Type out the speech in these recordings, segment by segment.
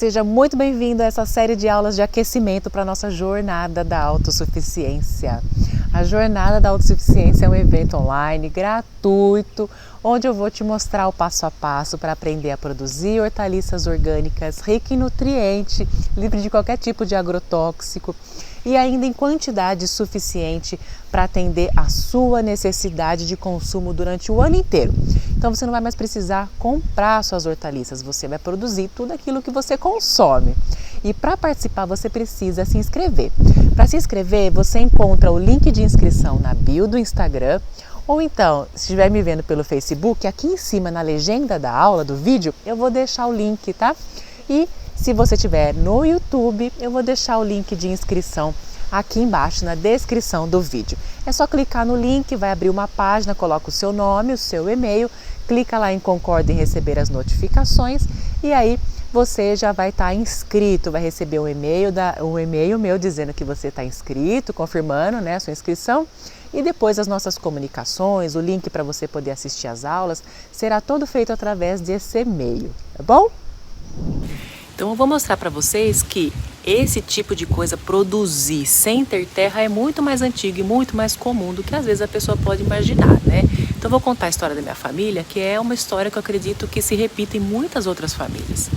Seja muito bem-vindo a essa série de aulas de aquecimento para a nossa jornada da autossuficiência. A Jornada da Autossuficiência é um evento online gratuito, onde eu vou te mostrar o passo a passo para aprender a produzir hortaliças orgânicas ricas em nutriente, livre de qualquer tipo de agrotóxico e ainda em quantidade suficiente para atender a sua necessidade de consumo durante o ano inteiro. Então você não vai mais precisar comprar suas hortaliças, você vai produzir tudo aquilo que você consome. E para participar você precisa se inscrever. Para se inscrever, você encontra o link de inscrição na bio do Instagram, ou então, se estiver me vendo pelo Facebook, aqui em cima na legenda da aula, do vídeo, eu vou deixar o link, tá? E se você estiver no YouTube, eu vou deixar o link de inscrição aqui embaixo na descrição do vídeo. É só clicar no link, vai abrir uma página, coloca o seu nome, o seu e-mail, clica lá em concorda em receber as notificações e aí você já vai estar inscrito, vai receber um e-mail meu dizendo que você está inscrito, confirmando, né, a sua inscrição. E depois as nossas comunicações, o link para você poder assistir às aulas, será todo feito através desse e-mail, tá bom? Então eu vou mostrar para vocês que esse tipo de coisa, produzir sem ter terra, é muito mais antigo e muito mais comum do que às vezes a pessoa pode imaginar, né? Então eu vou contar a história da minha família, que é uma história que eu acredito que se repita em muitas outras famílias.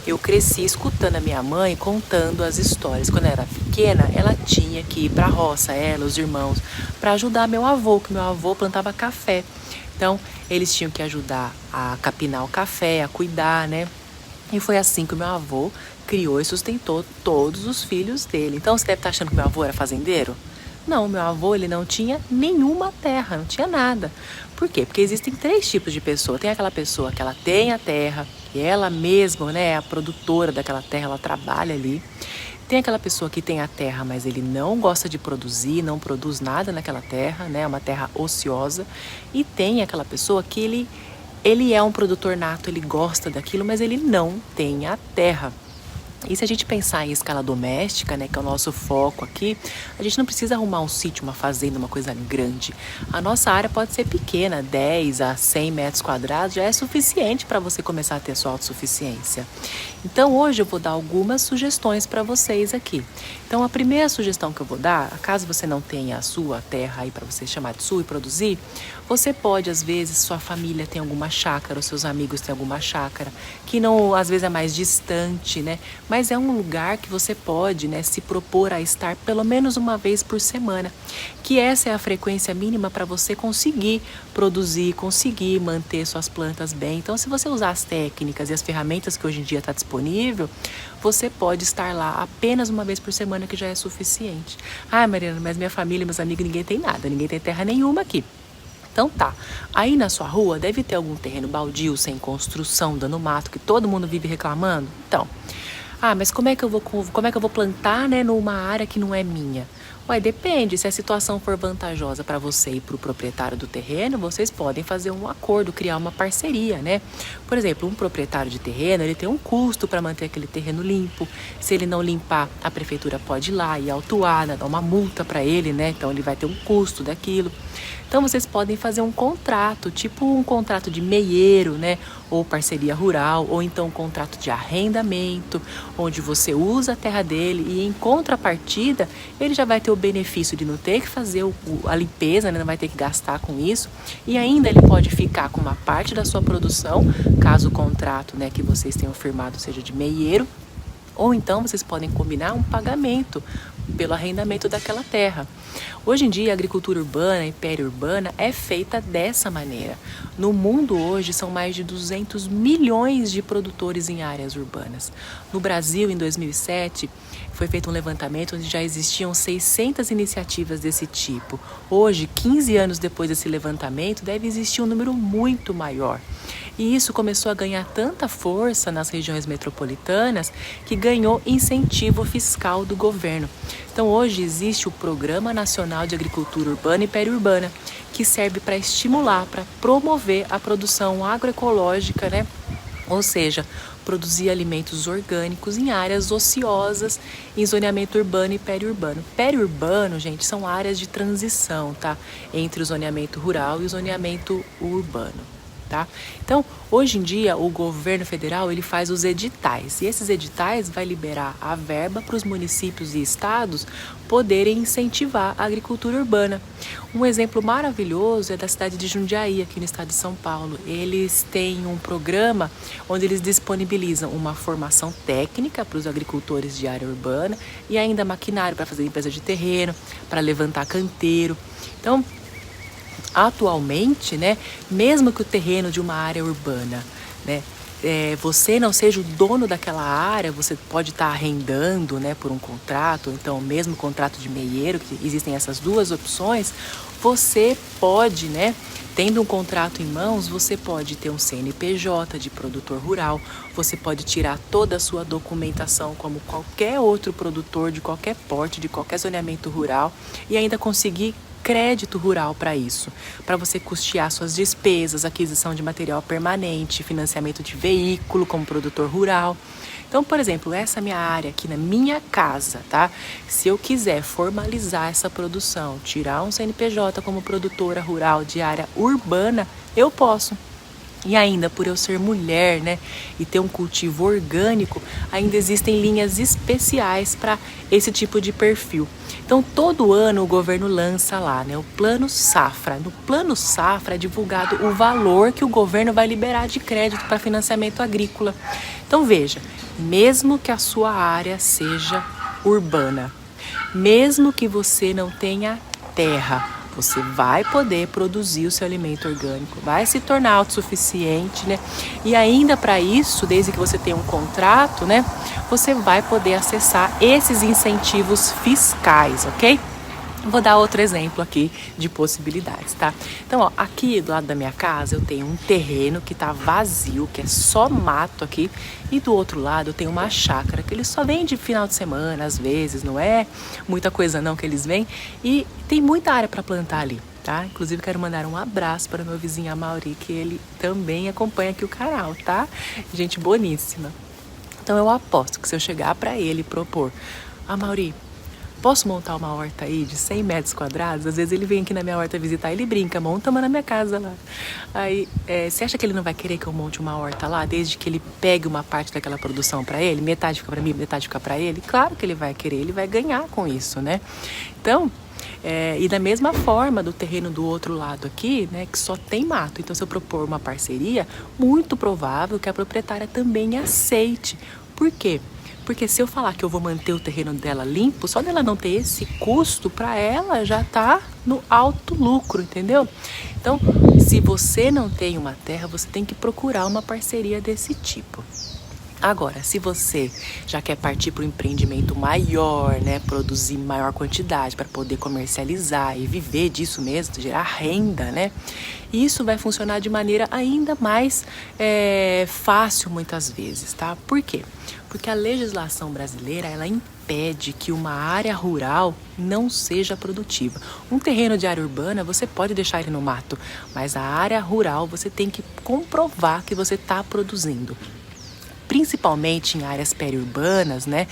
Eu cresci escutando a minha mãe contando as histórias. Quando eu era pequena, ela tinha que ir para a roça, ela, os irmãos, para ajudar meu avô, que meu avô plantava café. Então eles tinham que ajudar a capinar o café, a cuidar, né? E foi assim que o meu avô criou e sustentou todos os filhos dele. Então você deve estar achando que meu avô era fazendeiro? Não, meu avô ele não tinha nenhuma terra, não tinha nada. Por quê? Porque existem três tipos de pessoa. Tem aquela pessoa que ela tem a terra, e ela mesma, né, é a produtora daquela terra, ela trabalha ali. Tem aquela pessoa que tem a terra, mas ele não gosta de produzir, não produz nada naquela terra, né, é uma terra ociosa. E tem aquela pessoa que ele é um produtor nato, ele gosta daquilo, mas ele não tem a terra. E se a gente pensar em escala doméstica, né, que é o nosso foco aqui, a gente não precisa arrumar um sítio, uma fazenda, uma coisa grande. A nossa área pode ser pequena, 10 a 100 metros quadrados, já é suficiente para você começar a ter sua autossuficiência. Então hoje eu vou dar algumas sugestões para vocês aqui. Então a primeira sugestão que eu vou dar, caso você não tenha a sua terra aí para você chamar de sua e produzir, você pode, às vezes, sua família tem alguma chácara, os seus amigos têm alguma chácara, que não, às vezes é mais distante, né? Mas é um lugar que você pode, né, se propor a estar pelo menos uma vez por semana, que essa é a frequência mínima para você conseguir produzir, conseguir manter suas plantas bem. Então, se você usar as técnicas e as ferramentas que hoje em dia está disponível, você pode estar lá apenas uma vez por semana, que já é suficiente. Ah, Mariana, mas minha família, meus amigos, ninguém tem nada, ninguém tem terra nenhuma aqui. Então tá, aí na sua rua deve ter algum terreno baldio, sem construção, dando mato, que todo mundo vive reclamando. Então, mas como é que eu vou plantar, né, numa área que não é minha? Ué, depende, se a situação for vantajosa para você e para o proprietário do terreno, vocês podem fazer um acordo, criar uma parceria, né? Por exemplo, um proprietário de terreno, ele tem um custo para manter aquele terreno limpo. Se ele não limpar, a prefeitura pode ir lá e autuar, né, dar uma multa para ele, né? Então ele vai ter um custo daquilo. Então vocês podem fazer um contrato, tipo um contrato de meieiro, né? Ou parceria rural, ou então um contrato de arrendamento, onde você usa a terra dele e em contrapartida ele já vai ter o benefício de não ter que fazer a limpeza, né? Não vai ter que gastar com isso, e ainda ele pode ficar com uma parte da sua produção, caso o contrato, né, que vocês tenham firmado seja de meieiro, ou então vocês podem combinar um pagamento pelo arrendamento daquela terra. Hoje em dia, a agricultura urbana e periurbana é feita dessa maneira. No mundo hoje, são mais de 200 milhões de produtores em áreas urbanas. No Brasil, em 2007, foi feito um levantamento onde já existiam 600 iniciativas desse tipo. Hoje, 15 anos depois desse levantamento, deve existir um número muito maior. E isso começou a ganhar tanta força nas regiões metropolitanas que ganhou incentivo fiscal do governo. Então hoje existe o Programa Nacional de Agricultura Urbana e Periurbana, que serve para estimular, para promover a produção agroecológica, né? Ou seja, produzir alimentos orgânicos em áreas ociosas, em zoneamento urbano e periurbano. Periurbano, gente, são áreas de transição, tá? Entre o zoneamento rural e o zoneamento urbano. tá? Então, hoje em dia, o governo federal ele faz os editais, e esses editais vai liberar a verba para os municípios e estados poderem incentivar a agricultura urbana. Um exemplo maravilhoso é da cidade de Jundiaí, aqui no estado de São Paulo. Eles têm um programa onde eles disponibilizam uma formação técnica para os agricultores de área urbana e ainda maquinário para fazer limpeza de terreno, para levantar canteiro. Então, atualmente, né, mesmo que o terreno de uma área urbana, né, você não seja o dono daquela área, você pode estar arrendando, né, por um contrato, ou então mesmo contrato de meieiro, que existem essas duas opções, você pode, né, tendo um contrato em mãos, você pode ter um CNPJ de produtor rural, você pode tirar toda a sua documentação como qualquer outro produtor de qualquer porte, de qualquer zoneamento rural e ainda conseguir crédito rural para isso, para você custear suas despesas, aquisição de material permanente, financiamento de veículo como produtor rural. Então, por exemplo, essa minha área aqui na minha casa, tá? Se eu quiser formalizar essa produção, tirar um CNPJ como produtora rural de área urbana, eu posso. E ainda, por eu ser mulher, né, e ter um cultivo orgânico, ainda existem linhas especiais para esse tipo de perfil. Então, todo ano o governo lança lá, né, o Plano Safra. No Plano Safra é divulgado o valor que o governo vai liberar de crédito para financiamento agrícola. Então, veja, mesmo que a sua área seja urbana, mesmo que você não tenha terra, você vai poder produzir o seu alimento orgânico, vai se tornar autossuficiente, né? E ainda para isso, desde que você tenha um contrato, né? Você vai poder acessar esses incentivos fiscais, ok? Vou dar outro exemplo aqui de possibilidades, tá? Então, ó, aqui do lado da minha casa eu tenho um terreno que tá vazio, que é só mato aqui. E do outro lado eu tenho uma chácara que eles só vêm de final de semana, às vezes, não é muita coisa não que eles vêm. E tem muita área para plantar ali, tá? Inclusive quero mandar um abraço para o meu vizinho Amauri, que ele também acompanha aqui o canal, tá? Gente boníssima. Então eu aposto que se eu chegar para ele e propor, Amauri, posso montar uma horta aí de 100 metros quadrados? Às vezes ele vem aqui na minha horta visitar, ele brinca, monta uma na minha casa lá. Aí, você acha que ele não vai querer que eu monte uma horta lá, desde que ele pegue uma parte daquela produção para ele? Metade fica para mim, metade fica para ele? Claro que ele vai querer, ele vai ganhar com isso, né? Então, e da mesma forma do terreno do outro lado aqui, né, que só tem mato. Então, se eu propor uma parceria, muito provável que a proprietária também aceite. Por quê? Porque se eu falar que eu vou manter o terreno dela limpo, só dela não ter esse custo, para ela já tá no alto lucro, entendeu? Então, se você não tem uma terra, você tem que procurar uma parceria desse tipo. Agora, se você já quer partir para um empreendimento maior, né, produzir maior quantidade para poder comercializar e viver disso mesmo, gerar renda, né, isso vai funcionar de maneira ainda mais fácil muitas vezes, tá? Por quê? Porque a legislação brasileira, ela impede que uma área rural não seja produtiva. Um terreno de área urbana, você pode deixar ele no mato, mas a área rural você tem que comprovar que você está produzindo. Principalmente em áreas periurbanas, né?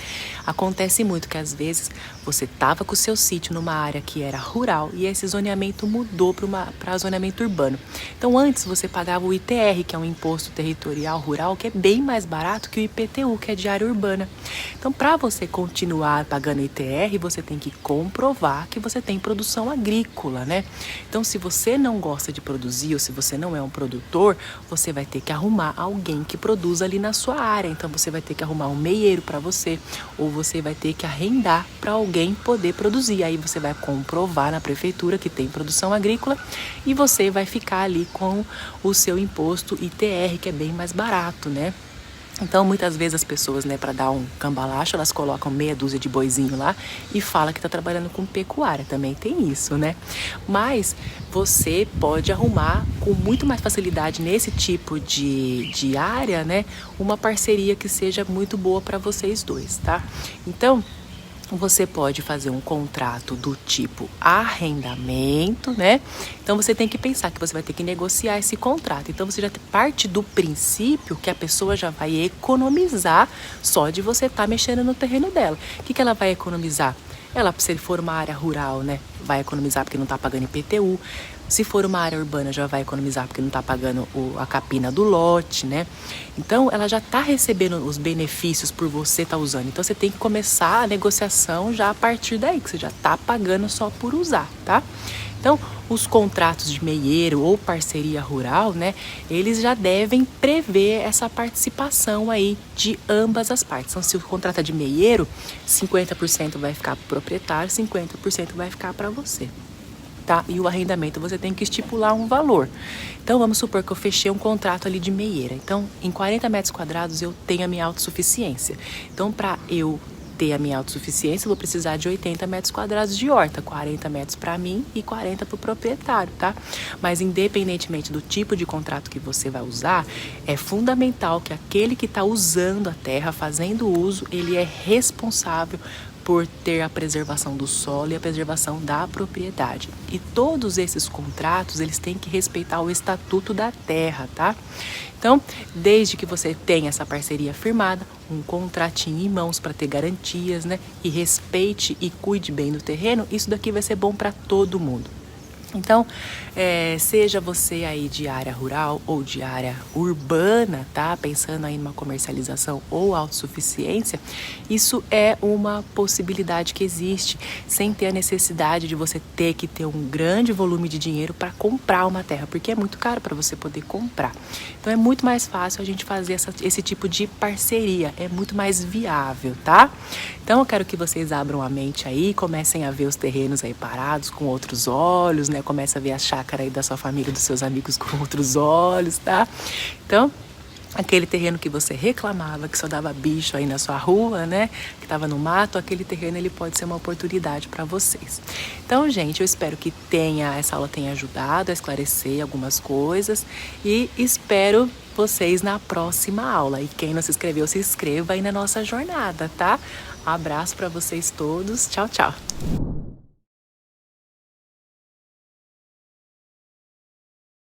Acontece muito que às vezes você estava com o seu sítio numa área que era rural e esse zoneamento mudou para zoneamento urbano. Então antes você pagava o ITR, que é um imposto territorial rural, que é bem mais barato que o IPTU, que é de área urbana. Então para você continuar pagando ITR, você tem que comprovar que você tem produção agrícola, né? Então se você não gosta de produzir ou se você não é um produtor, você vai ter que arrumar alguém que produza ali na sua área. Então você vai ter que arrumar um meieiro para você ou você vai ter que arrendar para alguém poder produzir. Aí você vai comprovar na prefeitura que tem produção agrícola e você vai ficar ali com o seu imposto ITR, que é bem mais barato, né? Então, muitas vezes as pessoas, né, para dar um cambalacho, elas colocam meia dúzia de boizinho lá e fala que está trabalhando com pecuária. Também tem isso, né? Mas você pode arrumar com muito mais facilidade nesse tipo de área, né, uma parceria que seja muito boa para vocês dois, tá? Então, você pode fazer um contrato do tipo arrendamento, né? Então você tem que pensar que você vai ter que negociar esse contrato. Então você já parte do princípio que a pessoa já vai economizar só de você estar mexendo no terreno dela. O que ela vai economizar? Ela, se for uma área rural, né, vai economizar porque não está pagando IPTU. Se for uma área urbana, já vai economizar porque não está pagando a capina do lote, né? Então, ela já está recebendo os benefícios por você estar usando. Então, você tem que começar a negociação já a partir daí, que você já está pagando só por usar, tá? Então, os contratos de meieiro ou parceria rural, né, eles já devem prever essa participação aí de ambas as partes. Então, se o contrato é de meieiro, 50% vai ficar para o proprietário, 50% vai ficar para você. Tá? E o arrendamento você tem que estipular um valor. Então, vamos supor que eu fechei um contrato ali de meieira. Então, em 40 metros quadrados eu tenho a minha autossuficiência. Então, para eu ter a minha autossuficiência, eu vou precisar de 80 metros quadrados de horta, 40 metros para mim e 40 para o proprietário, tá? Mas independentemente do tipo de contrato que você vai usar, é fundamental que aquele que está usando a terra, fazendo uso, ele é responsável por ter a preservação do solo e a preservação da propriedade. E todos esses contratos, eles têm que respeitar o estatuto da terra, tá? Então, desde que você tenha essa parceria firmada, um contratinho em mãos para ter garantias, né? E respeite e cuide bem do terreno, isso daqui vai ser bom para todo mundo. Então, seja você aí de área rural ou de área urbana, tá? Pensando aí numa comercialização ou autossuficiência, isso é uma possibilidade que existe, sem ter a necessidade de você ter que ter um grande volume de dinheiro para comprar uma terra, porque é muito caro para você poder comprar. Então, é muito mais fácil a gente fazer esse tipo de parceria, é muito mais viável, tá? Então, eu quero que vocês abram a mente aí, comecem a ver os terrenos aí parados com outros olhos, né? Começa a ver a chácara aí da sua família, dos seus amigos com outros olhos, tá? Então, aquele terreno que você reclamava, que só dava bicho aí na sua rua, né? Que estava no mato, aquele terreno ele pode ser uma oportunidade para vocês. Então, gente, eu espero que essa aula tenha ajudado a esclarecer algumas coisas e espero vocês na próxima aula. E quem não se inscreveu, se inscreva aí na nossa jornada, tá? Um abraço para vocês todos. Tchau, tchau.